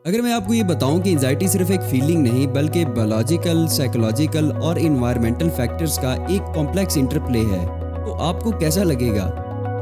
अगर मैं आपको ये बताऊं कि एंजाइटी सिर्फ एक फीलिंग नहीं बल्कि बायोलॉजिकल, साइकोलॉजिकल और इन्वायरमेंटल फैक्टर्स का एक कॉम्प्लेक्स इंटरप्ले है, तो आपको कैसा लगेगा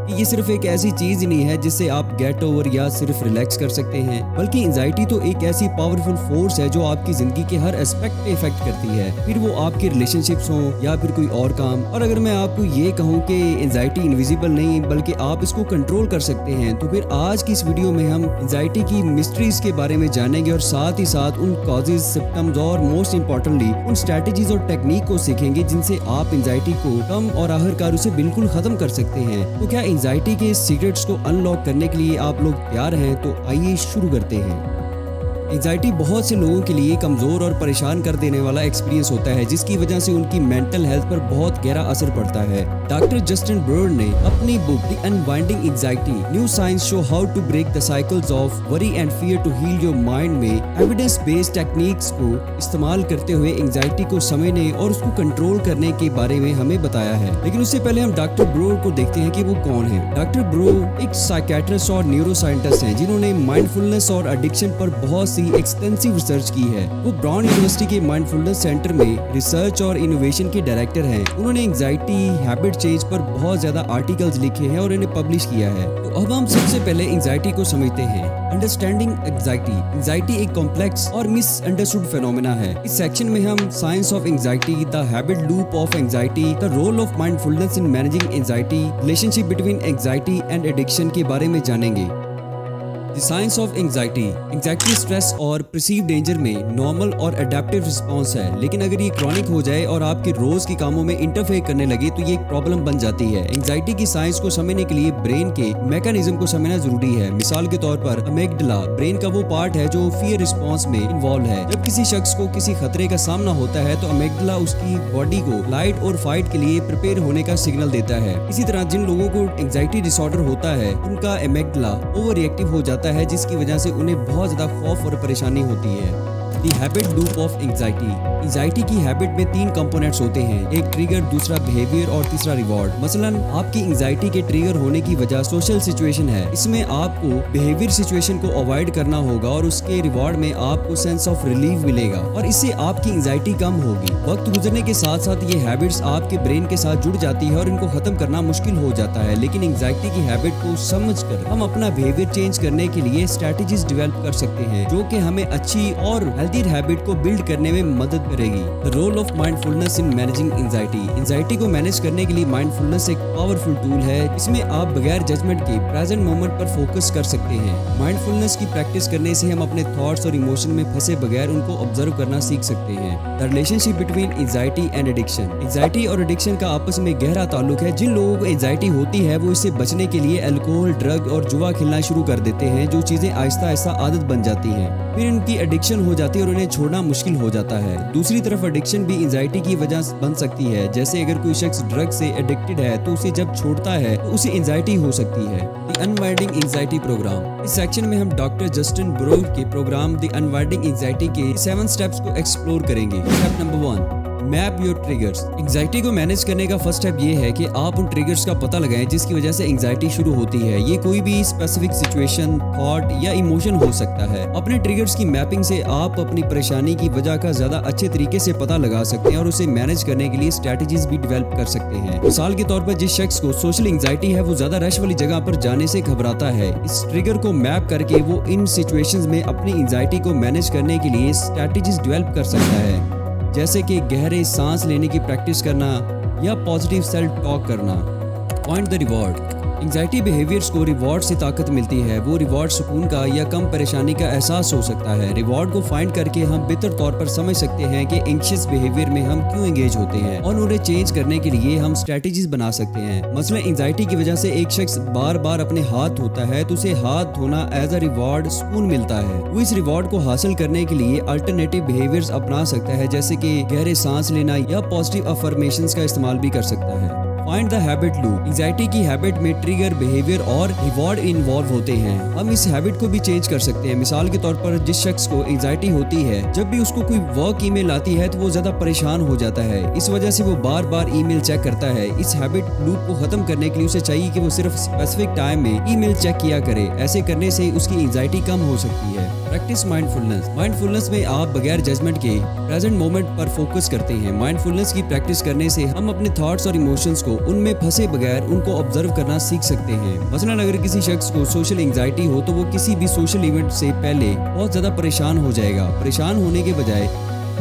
कि ये सिर्फ एक ऐसी चीज नहीं है जिससे आप गेट ओवर या सिर्फ रिलैक्स कर सकते हैं, बल्कि एंजाइटी तो एक ऐसी पावरफुल फोर्स है जो आपकी जिंदगी के हर एस्पेक्ट पे इफेक्ट करती है, फिर वो आपके रिलेशनशिप्स हो या फिर कोई और काम। और अगर मैं आपको ये कहूँ कि एंजाइटी इनविजिबल नहीं बल्कि आप इसको कंट्रोल कर सकते हैं, तो फिर आज की इस वीडियो में हम एंजाइटी की मिस्ट्रीज के बारे में जानेंगे और साथ ही साथ उन कॉजेज, सिम्टम्स और मोस्ट इंपॉर्टेंटली उन स्ट्रेटेजीज और टेक्निक को सीखेंगे जिनसे आप एंजाइटी को कम और आखिरकार उसे बिल्कुल खत्म कर सकते हैं। तो क्या एंजाइटी के सीक्रेट्स को अनलॉक करने के लिए आप लोग तैयार हैं? तो आइए शुरू करते हैं। एंजाइटी बहुत से लोगों के लिए कमजोर और परेशान कर देने वाला एक्सपीरियंस होता है, जिसकी वजह से उनकी मेंटल हेल्थ पर बहुत गहरा असर पड़ता है। डॉक्टर जस्टिन ब्रोड ने अपनी book the unwinding anxiety new science show how to break the cycles of worry and fear to heal your mind में एविडेंस बेस्ड टेक्निक्स को इस्तेमाल करते हुए एंजाइटी को समझने और उसको कंट्रोल करने के बारे में हमें बताया है। लेकिन उससे पहले हम डॉक्टर ब्रोड को देखते हैं कि वो कौन है। डॉक्टर ब्रोड एक साइकियाट्रिस्ट और न्यूरो साइंटिस्ट हैं जिन्होंने माइंडफुलनेस और एडिक्शन पर बहुत एक्सटेंसिव रिसर्च की है। वो ब्राउन यूनिवर्सिटी के माइंडफुलनेस सेंटर में रिसर्च और इनोवेशन के डायरेक्टर हैं। उन्होंने एंजाइटी, हैबिट चेंज पर बहुत ज्यादा आर्टिकल्स लिखे हैं और इन्हें पब्लिश किया है। तो अब हम सबसे पहले एंजाइटी को समझते हैं। Understanding anxiety. एंजाइटी एक कॉम्प्लेक्स और मिसअंडरस्टूड फिनोमेना है। इस सेक्शन में हम science of anxiety, the habit loop of anxiety, the role of mindfulness in managing anxiety, relationship between anxiety and addiction के बारे में जानेंगे। The science of anxiety। Anxiety stress और परसीव डेंजर में नॉर्मल और अडेप्टिव रिस्पॉन्स है, लेकिन अगर ये क्रॉनिक हो जाए और आपके रोज के कामों में इंटरफेयर करने लगे तो ये एक प्रॉब्लम बन जाती है। एंजाइटी की साइंस को समझने के लिए ब्रेन के मैकेनिज्म को समझना जरूरी है। मिसाल के तौर पर अमेगडला ब्रेन का वो पार्ट है जो फियर रिस्पॉन्स में इन्वॉल्व है। जब किसी शख्स को किसी खतरे का सामना होता है तो अमेगडला उसकी बॉडी को फ्लाइट और फाइट के लिए प्रिपेयर होने का सिग्नल देता है। इसी तरह जिन लोगों को एंजाइटी डिसऑर्डर होता है उनका अमेगडला ओवर रिएक्टिव हो जाता है, जिसकी वजह से उन्हें बहुत ज्यादा खौफ और परेशानी होती है। दी habit loop of anxiety. Anxiety की हैबिट में 3 कंपोनेंट्स होते हैं, एक ट्रिगर, दूसरा बिहेवियर और तीसरा रिवॉर्ड। मसलन आपकी एंजाइटी के ट्रिगर होने की वजह सोशल सिचुएशन है। इसमें आपको बिहेवियर सिचुएशन को अवॉइड करना होगा और उसके रिवॉर्ड में आपको सेंस ऑफ रिलीफ मिलेगा और इससे आपकी एंजाइटी कम होगी। वक्त गुजरने के साथ साथ ये हैबिट्स आपके ब्रेन के साथ जुड़ जाती है और इनको खत्म करना मुश्किल हो जाता है। लेकिन एंजाइटी की हैबिट को समझकर हम अपना बिहेवियर चेंज करने के लिए स्ट्रेटेजीज डेवलप कर सकते हैं जो कि हमें अच्छी और हेल्दी हैबिट को बिल्ड करने में मदद करेगी। The role of mindfulness in managing anxiety. Anxiety को मैनेज करने के लिए माइंडफुलनेस एक पावरफुल टूल है। इसमें आप बगैर जजमेंट के प्रेजेंट मोमेंट पर फोकस कर सकते हैं। माइंडफुलनेस की प्रैक्टिस करने से हम अपने थॉट्स और इमोशन में फंसे बगैर उनको ऑब्जर्व करना सीख सकते हैं। The relationship between anxiety and addiction. Anxiety और एडिक्शन का आपस में गहरा ताल्लुक है। जिन लोगों को एंजाइटी होती है वो इससे बचने के लिए अल्कोहल, ड्रग और जुआ खेलना शुरू कर देते हैं, जो चीजें आहिस्ता आहिस्ता आदत बन जाती हैं। फिर इनकी एडिक्शन हो जाती है और उन्हें छोड़ना मुश्किल हो जाता है। दूसरी तरफ एडिक्शन भी एंजाइटी की वजह बन सकती है। जैसे अगर कोई शख्स ड्रग से एडिक्टेड है तो उसे जब छोड़ता है तो उसे एंजाइटी हो सकती है। The unwinding anxiety program. इस सेक्शन में हम डॉक्टर जस्टिन ब्रोड के प्रोग्राम द अनवाइंडिंग एंजाइटी के 7 स्टेप्स को एक्सप्लोर करेंगे। Step number 1, map your triggers. Anxiety को मैनेज करने का फर्स्ट स्टेप ये है कि आप उन ट्रिगर्स का पता लगाएं जिसकी वजह से एंजाइटी शुरू होती है। ये कोई भी स्पेसिफिक सिचुएशन, थॉट या इमोशन हो सकता है। अपने ट्रिगर्स की मैपिंग से आप अपनी परेशानी की वजह का ज्यादा अच्छे तरीके से पता लगा सकते हैं और उसे मैनेज करने के लिए स्ट्रेटेजीज भी डेवलप कर सकते हैं। मिसाल के तौर पर जिस शख्स को सोशल एंजाइटी है वो ज्यादा रश वाली जगह पर जाने से घबराता है। इस ट्रिगर को मैप करके वो इन सिचुएशंस में अपनी एंजाइटी को मैनेज करने के लिए स्ट्रेटेजीज डेवलप कर सकता है, जैसे कि गहरे सांस लेने की प्रैक्टिस करना या पॉजिटिव सेल्फ टॉक करना। Point the reward. Anxiety behaviours को रिवॉर्ड से ताकत मिलती है। वो रिवॉर्ड सुकून का या कम परेशानी का एहसास हो सकता है। रिवॉर्ड को फाइंड करके हम बेहतर तौर पर समझ सकते हैं कि एंग्शियस बिहेवियर में हम क्यों एंगेज होते हैं और उन्हें चेंज करने के लिए हम स्ट्रेटेजीज बना सकते हैं। मसलन एंजाइटी की वजह से एक शख्स बार बार अपने हाथ धोता है तो उसे हाथ धोना एज अ रिवॉर्ड सुकून मिलता है। वो इस रिवॉर्ड को हासिल करने के लिए अल्टरनेटिव बिहेवियर्स अपना सकता है, जैसे कि गहरे सांस लेना या पॉजिटिव अफर्मेशंस का इस्तेमाल भी कर सकता है। Find the habit loop. Anxiety की हैबिट में ट्रिगर, बिहेवियर और रिवॉर्ड इन्वॉल्व होते हैं। हम इस हैबिट को भी चेंज कर सकते हैं। मिसाल के तौर पर जिस शख्स को एंजाइटी होती है, जब भी उसको कोई वर्क ईमेल आती है तो वो ज्यादा परेशान हो जाता है। इस वजह से वो बार बार ईमेल चेक करता है। इस हैबिट लूप को खत्म करने के लिए उसे चाहिए कि वो सिर्फ स्पेसिफिक टाइम में ईमेल चेक किया करे। ऐसे करने से उसकी एंजाइटी कम हो सकती है। Practice mindfulness. माइंडफुलनेस में आप बगैर जजमेंट के प्रेजेंट मोमेंट पर फोकस करते हैं। माइंडफुलनेस की प्रैक्टिस करने से हम अपने थॉट्स और इमोशंस को उनमें फंसे बगैर उनको ऑब्जर्व करना सीख सकते हैं। मसलन अगर किसी शख्स को सोशल एंजाइटी हो तो वो किसी भी सोशल इवेंट से पहले बहुत ज्यादा परेशान हो जाएगा। परेशान होने के बजाय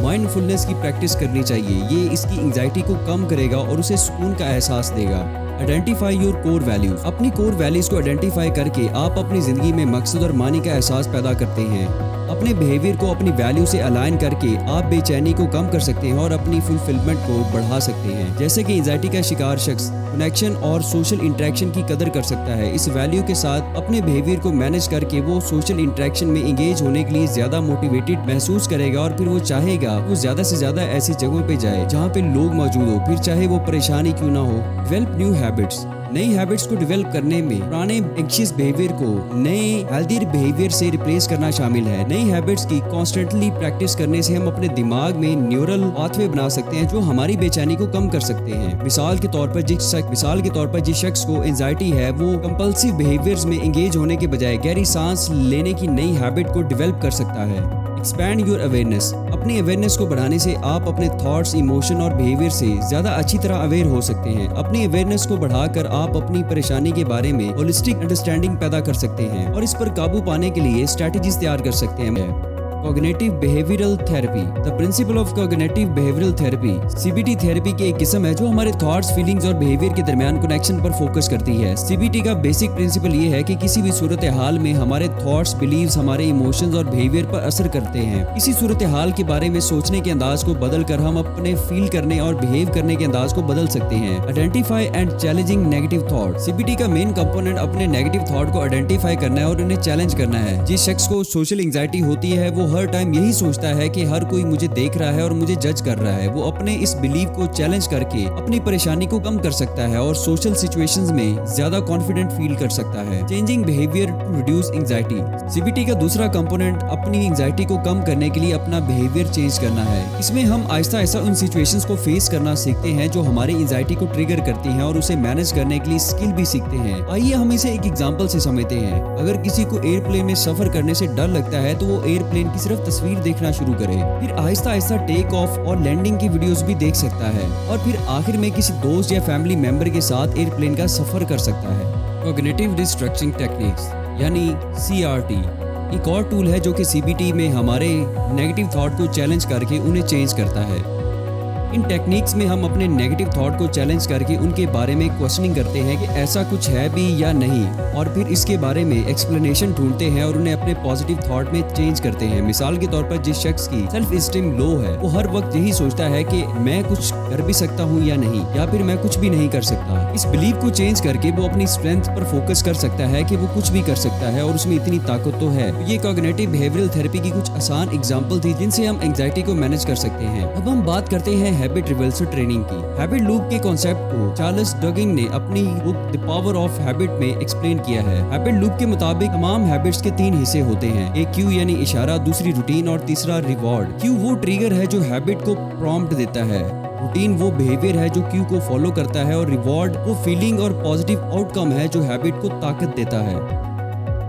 माइंडफुलनेस की प्रैक्टिस करनी चाहिए। ये इसकी एंजाइटी को कम करेगा और उसे सुकून का एहसास देगा। Identify your core values. अपनी कोर वैल्यूज को आइडेंटिफाई करके आप अपनी जिंदगी में मकसद और मानी का एहसास पैदा करते हैं। अपने बिहेवियर को अपनी वैल्यू से अलाइन करके आप बेचैनी को कम कर सकते हैं और अपनी फुलफिलमेंट को बढ़ा सकते हैं। जैसे कि एंजाइटी का शिकार शख्स कनेक्शन और सोशल इंटरेक्शन की कदर कर सकता है। इस वैल्यू के साथ अपने बिहेवियर को मैनेज करके वो सोशल इंटरेक्शन में एंगेज होने के लिए ज्यादा मोटिवेटेड महसूस करेगा और फिर वो चाहेगा वो ज्यादा से ज्यादा ऐसी जगहों पे जाए जहाँ पे लोग मौजूद हो, फिर चाहे वो परेशानी क्यों ना हो। Develop new habits. नई हैबिट्स को डेवलप करने में पुराने एंग्शियस बिहेवियर को नए हेल्दी बिहेवियर से रिप्लेस करना शामिल है। नई हैबिट्स की कॉन्स्टेंटली प्रैक्टिस करने से हम अपने दिमाग में न्यूरल पाथवे बना सकते हैं जो हमारी बेचैनी को कम कर सकते हैं। मिसाल के तौर पर जिस शख्स को एंजाइटी है वो कंपल्सिव बिहेवियर्स में एंगेज होने के बजाय गहरी सांस लेने की नई हैबिट को डेवलप कर सकता है। Expand your awareness. अपनी अवेयरनेस को बढ़ाने से आप अपने थॉट्स, इमोशन और बिहेवियर से ज्यादा अच्छी तरह अवेयर हो सकते हैं। अपनी अवेयरनेस को बढ़ाकर आप अपनी परेशानी के बारे में होलिस्टिक अंडरस्टैंडिंग पैदा कर सकते हैं और इस पर काबू पाने के लिए स्ट्रेटजीज तैयार कर सकते हैं। Cognitive behavioural therapy. The principle of cognitive behavioural therapy CBT therapy की एक किस्म है जो हमारे थॉट्स, फीलिंग्स और बिहेवियर के दरमियान कनेक्शन पर फोकस करती है। सीबीटी का बेसिक प्रिंसिपल ये है कि किसी भी सूरत हाल में हमारे थॉट्स, बिलीव्स हमारे इमोशंस और बिहेवियर पर असर करते हैं। किसी सूरत हाल के बारे में सोचने के अंदाज को बदल कर हम अपने फील करने और बिहेव करने के अंदाज को बदल सकते हैं। Identify and challenging negative thought. CBT का मेन कंपोनेंट अपने नेगेटिव थॉट को आइडेंटिफाई करना है और उन्हें चैलेंज करना है। जिस शख्स को सोशल एंजाइटी होती है वो हर टाइम यही सोचता है कि हर कोई मुझे देख रहा है और मुझे जज कर रहा है। वो अपने इस बिलीव को चैलेंज करके अपनी परेशानी को कम कर सकता है और सोशल सिचुएशंस में ज्यादा कॉन्फिडेंट फील कर सकता है। Changing behaviour to reduce anxiety. CBT का दूसरा कंपोनेंट अपनी एंजाइटी को कम करने के लिए अपना बिहेवियर चेंज करना है। इसमें हम आहिस्ता आहिस्ता उन सिचुएशंस को फेस करना सीखते हैं जो हमारी एंजाइटी को ट्रिगर करती हैं और उसे मैनेज करने के लिए स्किल भी सीखते हैं। आइए हम इसे एक एग्जांपल से समझते हैं। अगर किसी को एयरप्लेन में सफर करने से डर लगता है तो वो एयरप्लेन की सिर्फ तस्वीर देखना शुरू करे, फिर आहिस्ता आहिस्ता टेक ऑफ और लैंडिंग की वीडियोस भी देख सकता है और फिर आखिर में किसी दोस्त या फैमिली मेंबर के साथ एयरप्लेन का सफर कर सकता है। कॉग्निटिव रिस्ट्रक्चरिंग टेक्निक्स यानी CRT एक और टूल है जो कि CBT में हमारे नेगेटिव थॉट को चैलेंज करके उन्हें चेंज करता है। इन टेक्निक्स में हम अपने नेगेटिव थॉट को चैलेंज करके उनके बारे में क्वेश्चनिंग करते हैं कि ऐसा कुछ है भी या नहीं और फिर इसके बारे में एक्सप्लेनेशन ढूंढते हैं और उन्हें अपने पॉजिटिव थॉट में चेंज करते हैं। मिसाल के तौर पर जिस शख्स की सेल्फ एस्टीम लो है वो हर वक्त यही सोचता है कि मैं कुछ कर भी सकता हूँ या नहीं, या फिर मैं कुछ भी नहीं कर सकता। इस बिलीव को चेंज करके वो अपनी स्ट्रेंथ पर फोकस कर सकता है कि वो कुछ भी कर सकता है और उसमें इतनी ताकत तो है। ये कॉग्निटिव बिहेवियरल थेरेपी की कुछ आसान एग्जाम्पल थी जिनसे हम एंजाइटी को मैनेज कर सकते हैं। अब हम बात करते हैं हैबिट रिवर्सल ट्रेनिंग की। हैबिट लूप के कॉन्सेप्ट को चार्ल्स डगिंग ने अपनी book the power of habit में एक्सप्लेन किया है। हैबिट लूप के मुताबिक तमाम हैबिट्स के 3 हिस्से होते हैं। एक क्यू यानी इशारा, दूसरी रूटीन और तीसरा रिवॉर्ड। क्यू वो ट्रिगर है जो हैबिट को प्रॉम्प्ट देता है, रूटीन वो बिहेवियर है जो क्यू को फॉलो करता है और रिवॉर्ड वो फीलिंग और पॉजिटिव आउटकम है जो हैबिट को ताकत देता है।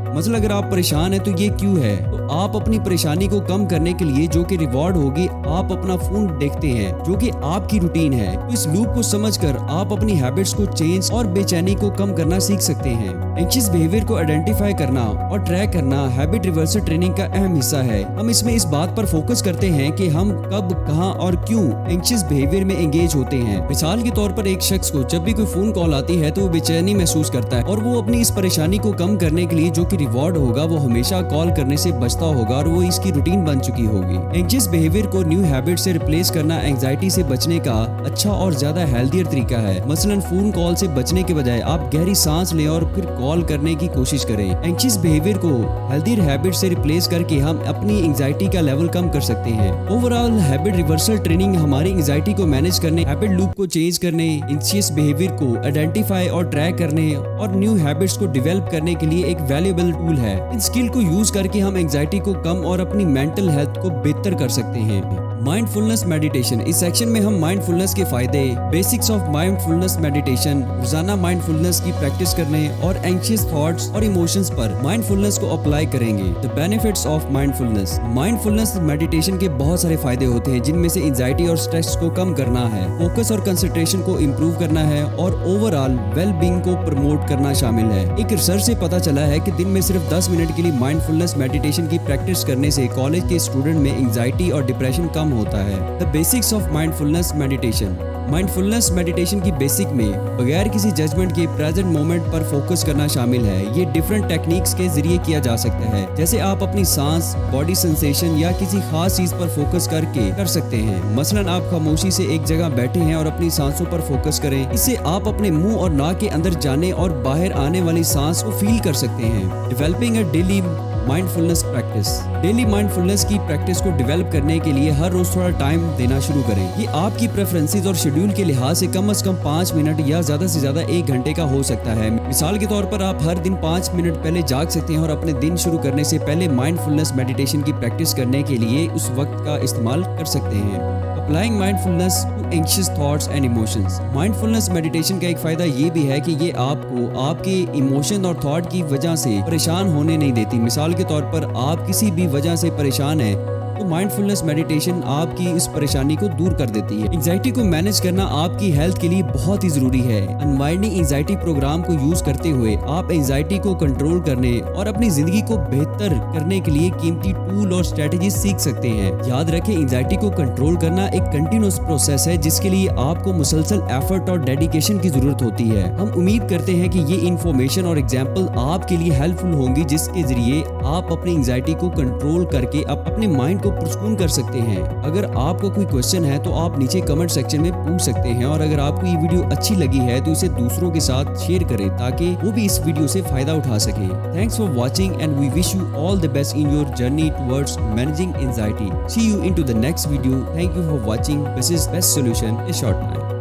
मतलब अगर आप परेशान हैं तो ये क्यू है, तो आप अपनी परेशानी को कम करने के लिए जो कि रिवॉर्ड होगी आप अपना फोन देखते हैं जो कि आपकी रूटीन है। तो इस लूप को समझकर आप अपनी हैबिट्स को चेंज और बेचैनी को कम करना सीख सकते हैं। एंग्शियस बिहेवियर को आइडेंटिफाई करना और ट्रैक करना हैबिट रिवर्सल ट्रेनिंग का अहम हिस्सा है। हम इसमें इस बात पर फोकस करते हैं कि हम कब, कहां और क्यों एंग्शियस बिहेवियर में एंगेज होते हैं। मिसाल के तौर पर एक शख्स को जब भी कोई फोन कॉल आती है तो वो बेचैनी महसूस करता है और वो अपनी इस परेशानी को कम करने के लिए जो कि रिवॉर्ड होगा वो हमेशा कॉल करने से बचता होगा और वो इसकी रूटीन बन चुकी होगी। एंग्शियस बिहेवियर को न्यू हैबिट से रिप्लेस करना एंजाइटी से बचने का अच्छा और ज्यादा हेल्दियर तरीका है। मसलन फोन कॉल से बचने के बजाय आप गहरी सांस लें और फिर कॉल करने की कोशिश करें। एंग्शियस बिहेवियर को हेल्दियर हैबिट से रिप्लेस करके हम अपनी एंजाइटी का लेवल कम कर सकते हैं। ओवरऑल हैबिट रिवर्सल ट्रेनिंग हमारी एंजाइटी को मैनेज करने, हैबिट लूप को चेंज करने, एंग्शियस बिहेवियर को आइडेंटिफाई और ट्रैक करने और न्यू हैबिट्स को डेवलप करने के लिए एक वैल्यूएबल पावरफुल टूल है। इन स्किल को यूज करके हम एंजाइटी को कम और अपनी मेंटल हेल्थ को बेहतर कर सकते हैं। Mindfulness meditation. इस सेक्शन में हम माइंडफुलनेस के फायदे, बेसिक्स ऑफ माइंडफुलनेस मेडिटेशन, रोजाना माइंडफुलनेस की प्रैक्टिस करने और एंग्शियस थॉट्स और इमोशंस पर माइंडफुलनेस को अप्लाई करेंगे। The benefits of mindfulness. Mindfulness meditation के बहुत सारे फायदे होते हैं, जिनमें से एंजाइटी और स्ट्रेस को कम करना है, फोकस और कंसंट्रेशन को इम्प्रूव करना है और ओवरऑल वेल बीइंग को प्रमोट करना शामिल है। एक रिसर्च से पता चला है कि दिन में सिर्फ 10 मिनट के लिए माइंडफुलनेस मेडिटेशन की प्रैक्टिस करने से कॉलेज के स्टूडेंट में एंजाइटी और डिप्रेशन कम होता है। The basics of mindfulness meditation. Mindfulness meditation की बेसिक में बगैर किसी जजमेंट के प्रेजेंट मोमेंट पर फोकस करना शामिल है। ये डिफरेंट टेक्निक्स के जरिए किया जा सकता है, जैसे आप अपनी सांस, बॉडी सेंसेशन या किसी खास चीज पर फोकस करके कर सकते हैं। मसलन आप खामोशी से एक जगह बैठे हैं और अपनी सांसों पर फोकस करें। इससे आप अपने मुंह और नाक के अंदर जाने और बाहर आने वाली सांस को फील कर सकते हैं। डेवलपिंग अ daily mindfulness practice. Daily mindfulness की प्रैक्टिस को डेवलप करने के लिए हर रोज थोड़ा टाइम देना शुरू करें। ये आपकी प्रेफरेंसेस और शेड्यूल के लिहाज से कम 5 मिनट या ज्यादा से ज्यादा 1 घंटे का हो सकता है। मिसाल के तौर पर आप हर दिन 5 मिनट पहले जाग सकते हैं और अपने दिन शुरू करने से पहले माइंडफुलनेस मेडिटेशन की प्रैक्टिस करने के लिए उस वक्त का इस्तेमाल कर सकते हैं। Applying mindfulness to anxious thoughts and emotions. Mindfulness meditation का एक फायदा ये भी है कि ये आपको आपके इमोशन और थॉट की वजह से परेशान होने नहीं देती। मिसाल के तौर पर आप किसी भी वजह से परेशान हैं तो माइंडफुलनेस मेडिटेशन आपकी इस परेशानी को दूर कर देती है। एंजाइटी को मैनेज करना आपकी हेल्थ के लिए बहुत ही जरूरी है। अनवाइंडिंग एंजाइटी प्रोग्राम को यूज करते हुए आप एंजाइटी को कंट्रोल करने और अपनी जिंदगी को बेहतर करने के लिए कीमती टूल और स्ट्रेटेजी सीख सकते हैं। याद रखें, एंजाइटी को कंट्रोल करना एक कंटिन्यूअस प्रोसेस है, जिसके लिए आपको मुसलसल एफर्ट और डेडिकेशन की जरूरत होती है। हम उम्मीद करते हैं कि ये इन्फॉर्मेशन और एग्जाम्पल आपके लिए हेल्पफुल होंगी, जिसके जरिए आप अपनी एंजाइटी को कंट्रोल करके अपने माइंड पुरस्कून कर सकते हैं। अगर आपको कोई क्वेश्चन है तो आप नीचे कमेंट सेक्शन में पूछ सकते हैं, और अगर आपको ये वीडियो अच्छी लगी है तो इसे दूसरों के साथ शेयर करें ताकि वो भी इस वीडियो से फायदा उठा सकें। Thanks for watching and we wish you all the best in your journey towards managing anxiety. See you into the next video. Thank you for watching. This is best solution in short time.